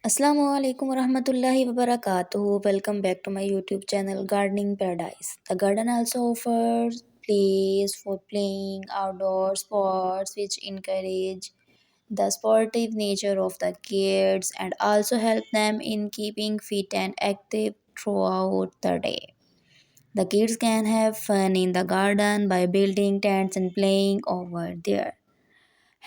Assalamu alaikum warahmatullahi wabarakatuh. Welcome back to my YouTube channel Gardening Paradise. The garden also offers place for playing outdoor sports which encourage the sportive nature of the kids and also help them in keeping fit and active throughout the day. The kids can have fun in the garden by building tents and playing over there.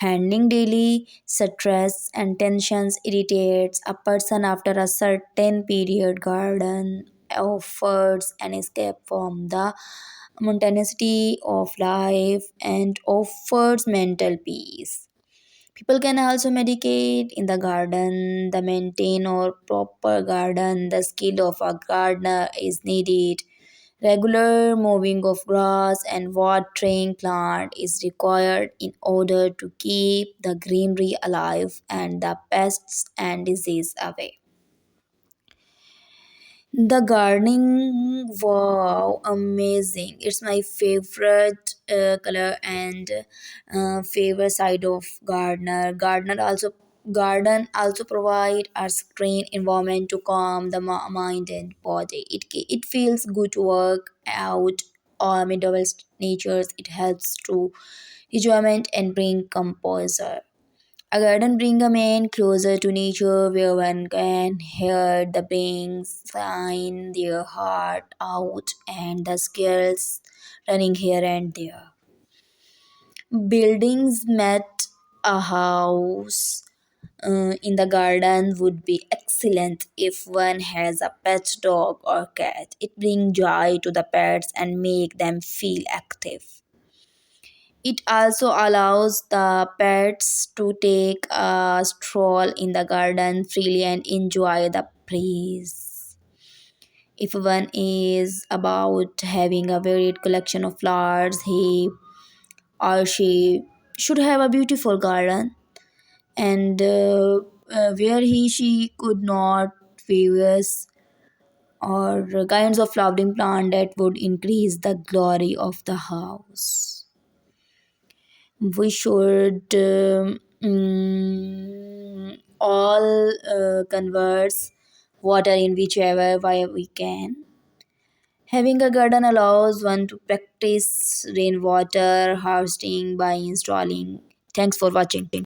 Handling daily stress and tensions irritates a person after a certain period. Garden offers an escape from the monotony of life and offers mental peace. People can also medicate in the garden, the maintain or proper garden. The skill of a gardener is needed. Regular mowing of grass and watering plant is required in order to keep the greenery alive and the pests and disease away. The gardening, wow, amazing! It's my favorite color and favorite side of gardener. Garden also provide a serene environment to calm the mind and body. It feels good to work out or medieval natures. It helps to enjoyment and bring composure. A garden brings a man closer to nature where one can hear the beings sign their heart out and the squirrels running here and there. Buildings met a house in the garden would be excellent if one has a pet dog or cat. It brings joy to the pets and make them feel active. It also allows the pets to take a stroll in the garden freely and enjoy the breeze. If one is about having a varied collection of flowers, he or she should have a beautiful garden and where he she could not various or kinds of flowering plant that would increase the glory of the house. We should all converse water in whichever way we can. Having a garden allows one to practice rainwater harvesting by installing. Thanks for watching.